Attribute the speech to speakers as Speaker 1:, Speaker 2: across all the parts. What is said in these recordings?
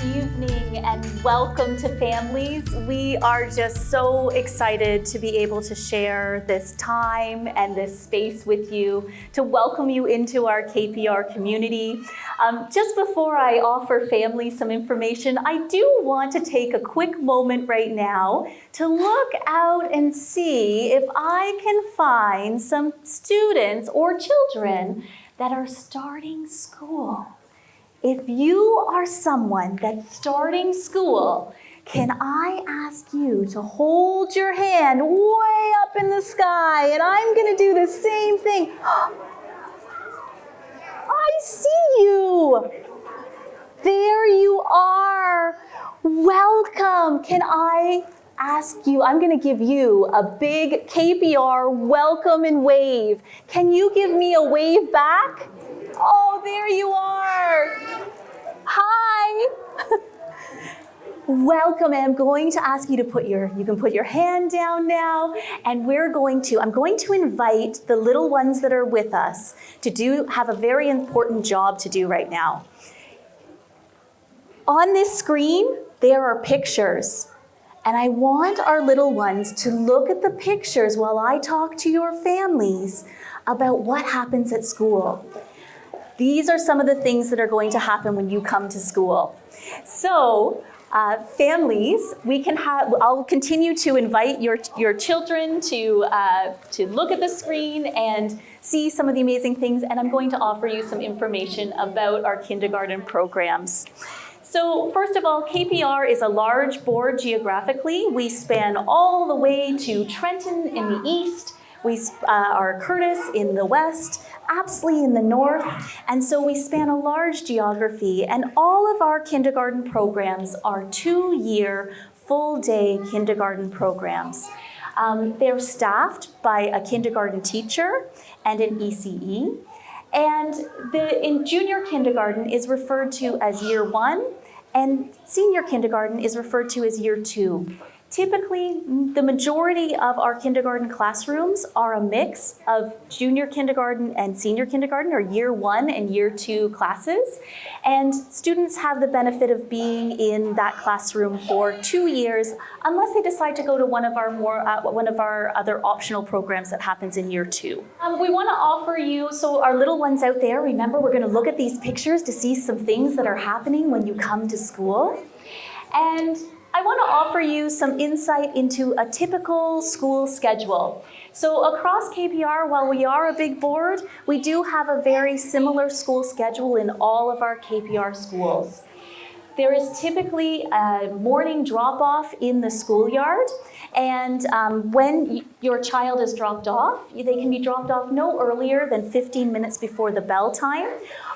Speaker 1: evening and welcome to Families. We are just so excited to be able to share this time and this space with you, to welcome you into our KPR community. Just before I offer families some information, I do want to take a quick moment right now to look out and see if I can find some students or children that are starting school. If you are someone that's starting school, can I ask you to hold your hand way up in the sky, and I'm going to do the same thing. I see you. There you are. Welcome. Can I ask you, I'm going to give you a big KPR welcome and wave. Can you give me a wave back? Oh, there you are. Hi. Welcome. And I'm going to ask you to you can put your hand down now, and I'm going to invite the little ones that are with us to have a very important job to do right now. On this screen, there are pictures. And I want our little ones to look at the pictures while I talk to your families about what happens at school. These are some of the things that are going to happen when you come to school. So, families, I'll continue to invite your children to look at the screen and see some of the amazing things, and I'm going to offer you some information about our kindergarten programs. So first of all, KPR is a large board geographically. We span all the way to Trenton in the east. We are Curtis in the west, Apsley in the north, and so we span a large geography, and all of our kindergarten programs are 2-year, full-day kindergarten programs. They're staffed by a kindergarten teacher and an ECE, and in junior kindergarten is referred to as year 1, and senior kindergarten is referred to as year 2. Typically, the majority of our kindergarten classrooms are a mix of junior kindergarten and senior kindergarten, or year 1 and year 2 classes. And students have the benefit of being in that classroom for 2 years, unless they decide to go to one of our other optional programs that happens in year 2. We want to offer you, so our little ones out there, remember, we're going to look at these pictures to see some things that are happening when you come to school. And I want to offer you some insight into a typical school schedule. So across KPR, while we are a big board, we do have a very similar school schedule in all of our KPR schools. There is typically a morning drop-off in the schoolyard, and when your child is dropped off, they can be dropped off no earlier than 15 minutes before the bell time.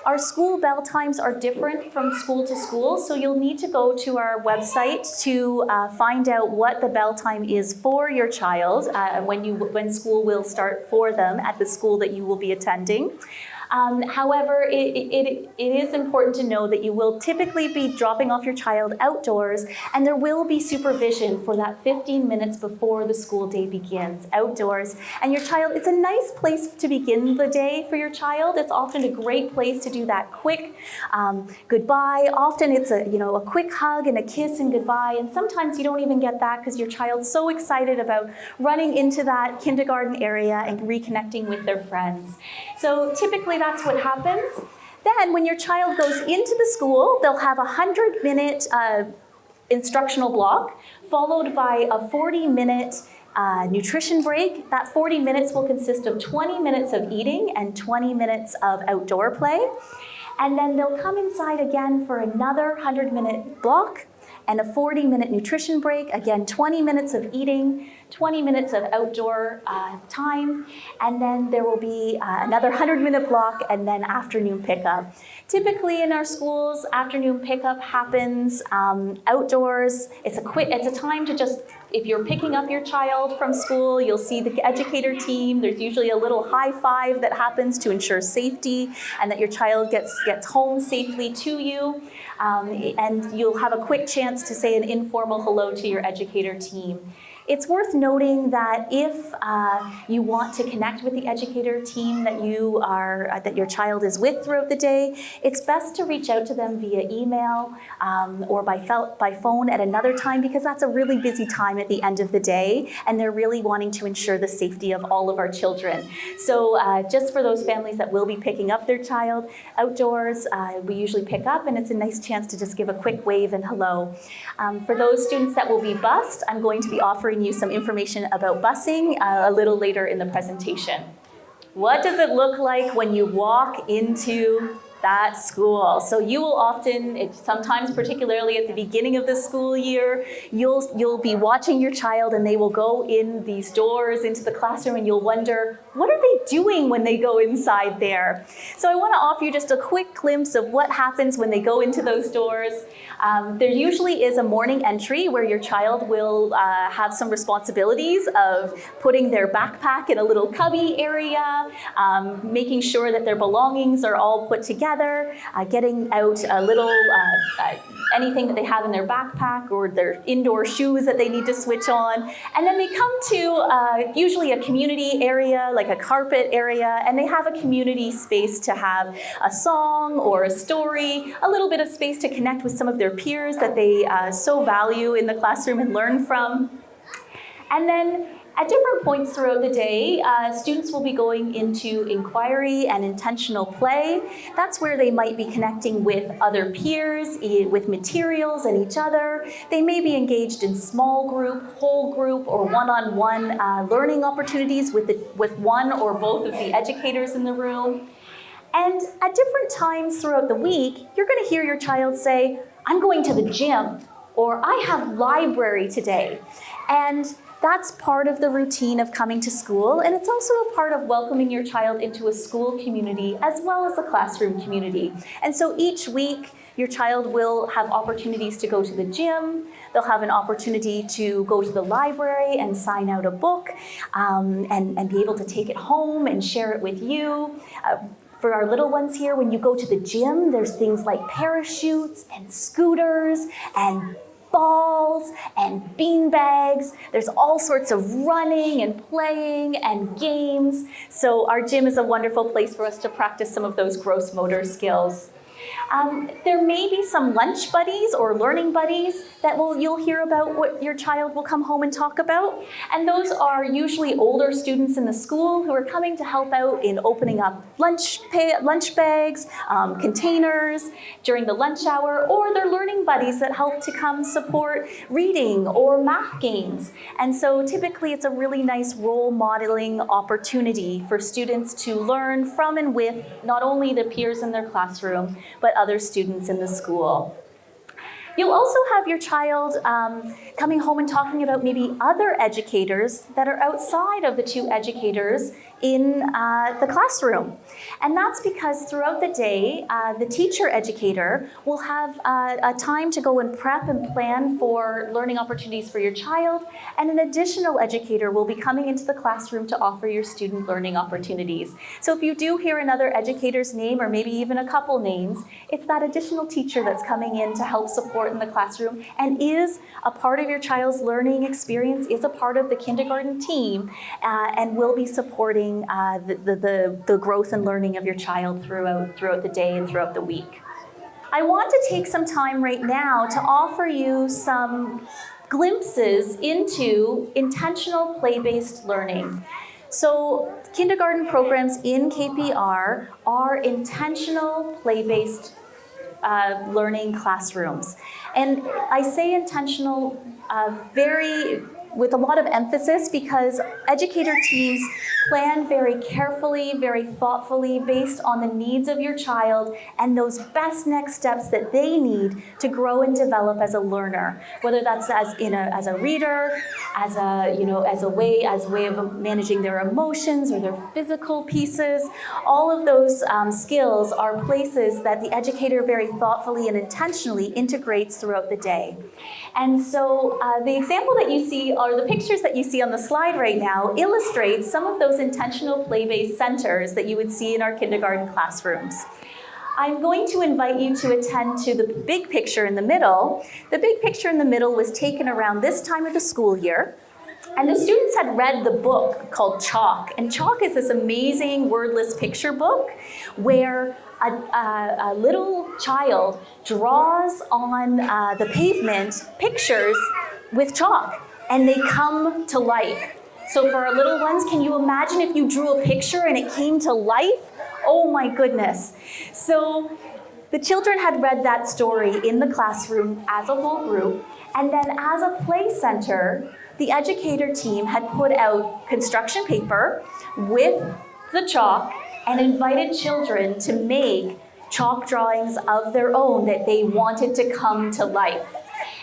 Speaker 1: Our school bell times are different from school to school, so you'll need to go to our website to find out what the bell time is for your child when school will start for them at the school that you will be attending. However, it is important to know that you will typically be dropping off your child outdoors, and there will be supervision for that 15 minutes before the school day begins outdoors. And your child, it's a nice place to begin the day for your child. It's often a great place to do that quick goodbye. Often it's a quick hug and a kiss and goodbye, and sometimes you don't even get that because your child's so excited about running into that kindergarten area and reconnecting with their friends. So typically that's what happens. Then when your child goes into the school, they'll have a 100-minute instructional block, followed by a 40-minute nutrition break. That 40 minutes will consist of 20 minutes of eating and 20 minutes of outdoor play. And then they'll come inside again for another 100-minute block and a 40-minute nutrition break, again 20 minutes of eating, 20 minutes of outdoor time, and then there will be another 100-minute block and then afternoon pickup. Typically in our schools, afternoon pickup happens outdoors. It's a time to just, if you're picking up your child from school, you'll see the educator team. There's usually a little high five that happens to ensure safety and that your child gets home safely to you. And you'll have a quick chance to say an informal hello to your educator team. It's worth noting that if you want to connect with the educator team that your child is with throughout the day, it's best to reach out to them via email or by phone at another time, because that's a really busy time at the end of the day, and they're really wanting to ensure the safety of all of our children. So just for those families that will be picking up their child outdoors, we usually pick up, and it's a nice chance to just give a quick wave and hello. For those students that will be bused, I'm going to be offering you some information about busing a little later in the presentation. What does it look like when you walk into that school? So you will often, sometimes particularly at the beginning of the school year, you'll be watching your child and they will go in these doors into the classroom, and you'll wonder, what are they doing when they go inside there? So I want to offer you just a quick glimpse of what happens when they go into those doors. There usually is a morning entry where your child will have some responsibilities of putting their backpack in a little cubby area, making sure that their belongings are all put together, getting out a little anything that they have in their backpack or their indoor shoes that they need to switch on. And then they come to usually a community area, like a carpet area, and they have a community space to have a song or a story, a little bit of space to connect with some of their peers that they so value in the classroom and learn from. And then at different points throughout the day, students will be going into inquiry and intentional play. That's where they might be connecting with other peers, with materials and each other. They may be engaged in small group, whole group, or one-on-one learning opportunities with one or both of the educators in the room. And at different times throughout the week, you're going to hear your child say, "I'm going to the gym," or "I have library today." And that's part of the routine of coming to school, and it's also a part of welcoming your child into a school community as well as a classroom community. And so each week, your child will have opportunities to go to the gym, they'll have an opportunity to go to the library and sign out a book, and be able to take it home and share it with you. For our little ones here, when you go to the gym, there's things like parachutes and scooters and balls and bean bags. There's all sorts of running and playing and games. So our gym is a wonderful place for us to practice some of those gross motor skills. There may be some lunch buddies or learning buddies that you'll hear about what your child will come home and talk about. And those are usually older students in the school who are coming to help out in opening up lunch bags, containers during the lunch hour, or they're learning buddies that help to come support reading or math games. And so typically it's a really nice role modeling opportunity for students to learn from and with not only the peers in their classroom, but other students in the school. You'll also have your child coming home and talking about maybe other educators that are outside of the two educators in the classroom. And that's because throughout the day, the teacher educator will have a time to go and prep and plan for learning opportunities for your child, and an additional educator will be coming into the classroom to offer your student learning opportunities. So if you do hear another educator's name, or maybe even a couple names, it's that additional teacher that's coming in to help support in the classroom and is a part of your child's learning experience, is a part of the kindergarten team, and will be supporting the growth and learning of your child throughout the day and throughout the week. I want to take some time right now to offer you some glimpses into intentional play-based learning. So kindergarten programs in KPR are intentional play-based learning classrooms. And I say intentional with a lot of emphasis, because educator teams plan very carefully, very thoughtfully, based on the needs of your child and those best next steps that they need to grow and develop as a learner, whether that's as a reader, as a way of managing their emotions or their physical pieces. All of those skills are places that the educator very thoughtfully and intentionally integrates throughout the day. And so the example that you see, or the pictures that you see on the slide right now, illustrate some of those intentional play-based centers that you would see in our kindergarten classrooms. I'm going to invite you to attend to the big picture in the middle. The big picture in the middle was taken around this time of the school year. And the students had read the book called Chalk. And Chalk is this amazing wordless picture book where a little child draws on the pavement pictures with chalk, and they come to life. So for our little ones, can you imagine if you drew a picture and it came to life? Oh my goodness. So the children had read that story in the classroom as a whole group, and then as a play center, the educator team had put out construction paper with the chalk and invited children to make chalk drawings of their own that they wanted to come to life.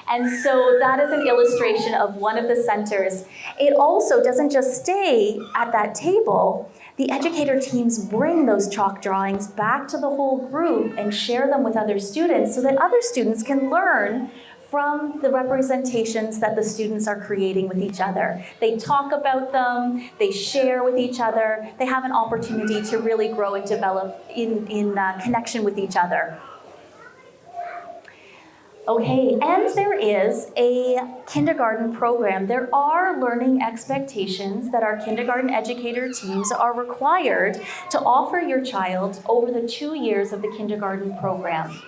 Speaker 1: And so that is an illustration of one of the centers. It also doesn't just stay at that table. The educator teams bring those chalk drawings back to the whole group and share them with other students so that other students can learn from the representations that the students are creating with each other. They talk about them, they share with each other, they have an opportunity to really grow and develop in connection with each other. Okay, and there is a kindergarten program. There are learning expectations that our kindergarten educator teams are required to offer your child over the 2 years of the kindergarten program.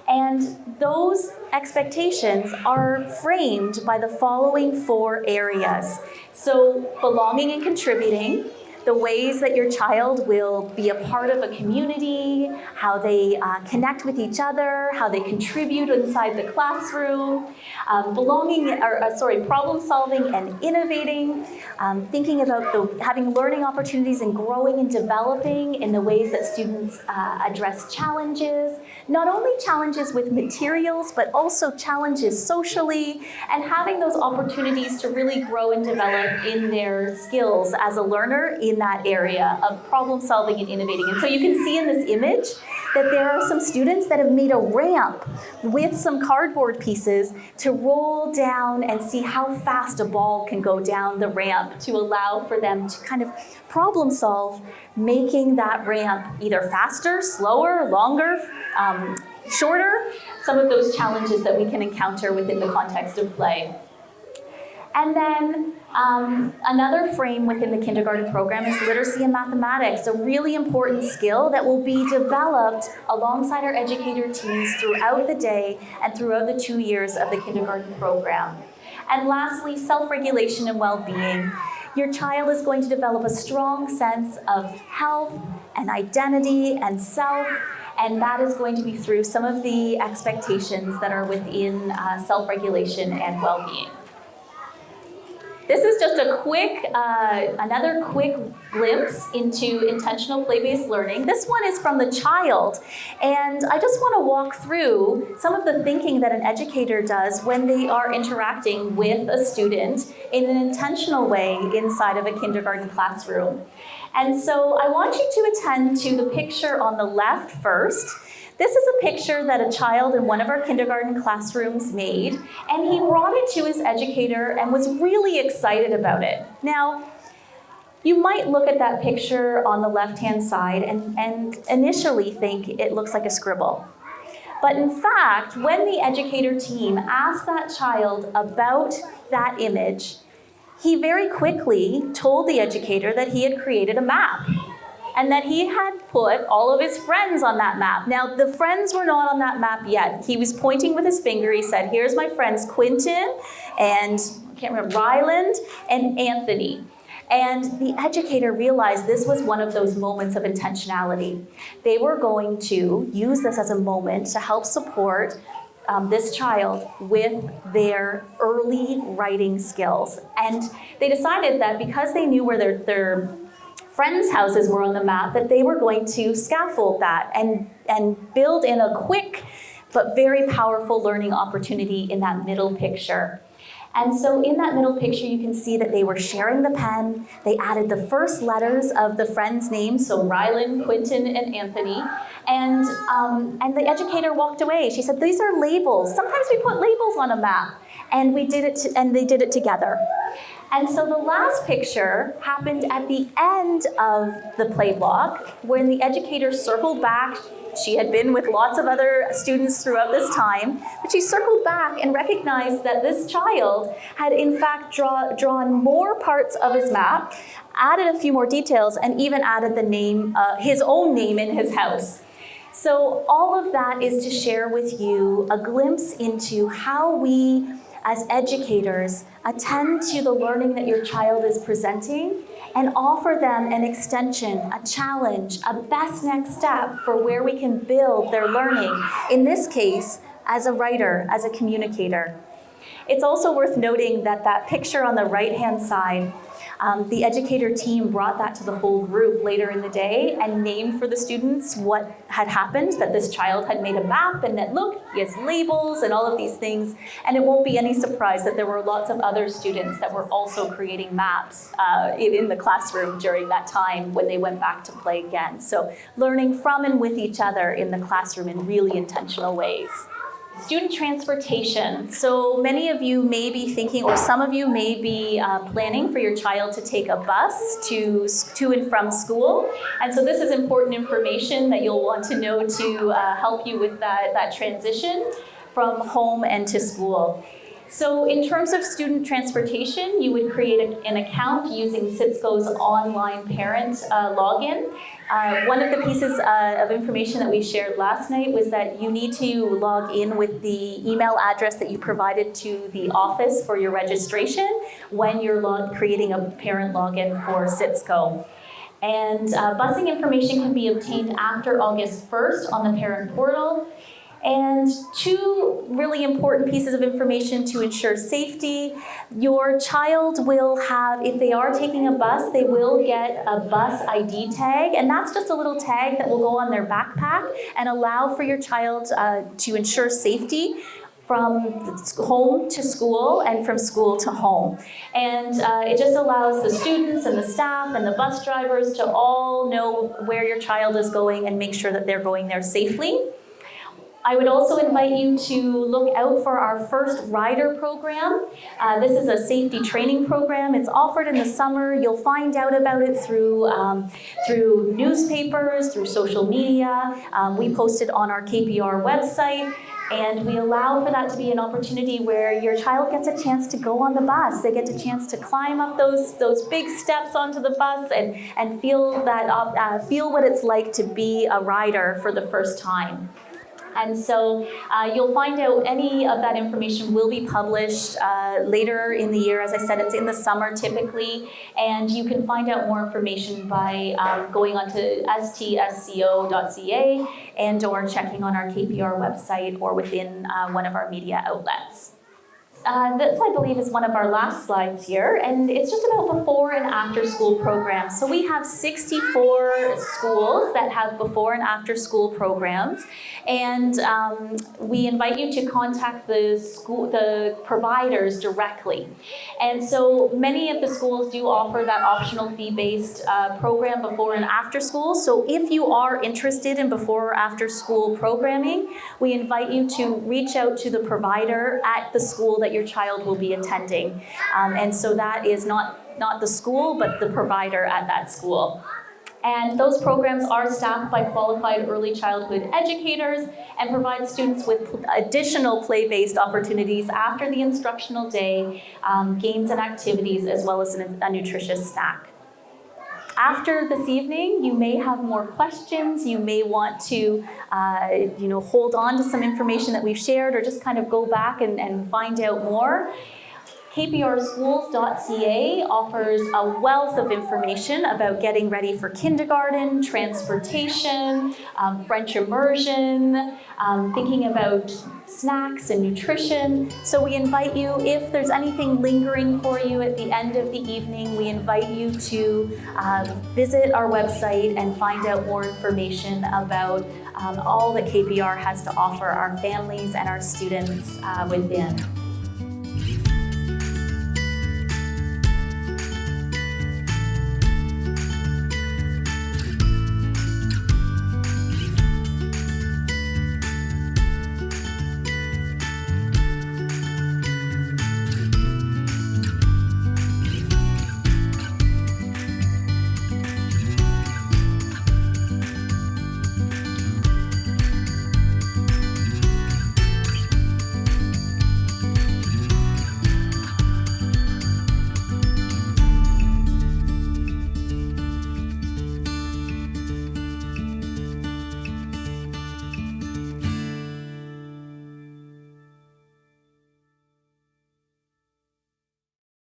Speaker 1: And those expectations are framed by the following 4 areas. So belonging and contributing, the ways that your child will be a part of a community, how they connect with each other, how they contribute inside the classroom, problem solving and innovating, thinking about having learning opportunities and growing and developing in the ways that students address challenges, not only challenges with materials, but also challenges socially, and having those opportunities to really grow and develop in their skills as a learner in that area of problem solving and innovating. And so you can see in this image that there are some students that have made a ramp with some cardboard pieces to roll down and see how fast a ball can go down the ramp to allow for them to kind of problem solve, making that ramp either faster, slower, longer, shorter, some of those challenges that we can encounter within the context of play. And then another frame within the kindergarten program is literacy and mathematics, a really important skill that will be developed alongside our educator teams throughout the day and throughout the 2 years of the kindergarten program. And lastly, self-regulation and well-being. Your child is going to develop a strong sense of health and identity and self, and that is going to be through some of the expectations that are within self-regulation and well-being. This is just a another quick glimpse into intentional play-based learning. This one is from the child, and I just want to walk through some of the thinking that an educator does when they are interacting with a student in an intentional way inside of a kindergarten classroom. And so I want you to attend to the picture on the left first. This is a picture that a child in one of our kindergarten classrooms made, and he brought it to his educator and was really excited about it. Now, you might look at that picture on the left-hand side and initially think it looks like a scribble. But in fact, when the educator team asked that child about that image, he very quickly told the educator that he had created a map, and that he had put all of his friends on that map. Now, the friends were not on that map yet. He was pointing with his finger. He said, here's my friends, Quentin, and I can't remember, Ryland, and Anthony. And the educator realized this was one of those moments of intentionality. They were going to use this as a moment to help support this child with their early writing skills. And they decided that because they knew where their friends' houses were on the map, that they were going to scaffold that and build in a quick but very powerful learning opportunity in that middle picture. And so in that middle picture, you can see that they were sharing the pen. They added the first letters of the friends' names, so Ryland, Quentin, and Anthony. And the educator walked away. She said, these are labels. Sometimes we put labels on a map. and they did it together. And so the last picture happened at the end of the play block when the educator circled back. She had been with lots of other students throughout this time, but she circled back and recognized that this child had in fact drawn more parts of his map, added a few more details, and even added the name, his own name in his house. So all of that is to share with you a glimpse into how we as educators attend to the learning that your child is presenting and offer them an extension, a challenge, a best next step for where we can build their learning, in this case, as a writer, as a communicator. It's also worth noting that that picture on the right-hand side, the educator team brought that to the whole group later in the day and named for the students what had happened, that this child had made a map and that, look, he has labels and all of these things. And it won't be any surprise that there were lots of other students that were also creating maps in the classroom during that time when they went back to play again. So learning from and with each other in the classroom in really intentional ways. Student transportation. So many of you may be thinking, or some of you may be planning for your child to take a bus to and from school. And so this is important information that you'll want to know to help you with that transition from home and to school. So in terms of student transportation, you would create an account using CITSCO's online parent login. One of the pieces of information that we shared last night was that you need to log in with the email address that you provided to the office for your registration when you're creating a parent login for CITSCO. And busing information can be obtained after August 1st on the parent portal. And two really important pieces of information to ensure safety. Your child will have, if they are taking a bus, they will get a bus ID tag, and that's just a little tag that will go on their backpack and allow for your child to ensure safety from home to school and from school to home. And it just allows the students and the staff and the bus drivers to all know where your child is going and make sure that they're going there safely. I would also invite you to look out for our first rider program. This is a safety training program. It's offered in the summer. You'll find out about it through newspapers, through social media. We post it on our KPR website. And we allow for that to be an opportunity where your child gets a chance to go on the bus. They get a chance to climb up those big steps onto the bus and feel what it's like to be a rider for the first time. And so you'll find out any of that information will be published later in the year. As I said, it's in the summer typically, and you can find out more information by going onto stsco.ca and or checking on our KPR website or within one of our media outlets. This, I believe, is one of our last slides here, and it's just about before and after school programs. So we have 64 schools that have before and after school programs, and we invite you to contact the providers directly. And so many of the schools do offer that optional fee-based program before and after school. So if you are interested in before or after school programming, we invite you to reach out to the provider at the school that your child will be attending. And so that is not the school, but the provider at that school. And those programs are staffed by qualified early childhood educators and provide students with additional play-based opportunities after the instructional day, games and activities, as well as a nutritious snack. After this evening, you may have more questions. You may want to hold on to some information that we've shared or just kind of go back and find out more. kprschools.ca offers a wealth of information about getting ready for kindergarten, transportation, French immersion, thinking about snacks and nutrition. So we invite you, if there's anything lingering for you at the end of the evening, we invite you to visit our website and find out more information about all that KPR has to offer our families and our students within.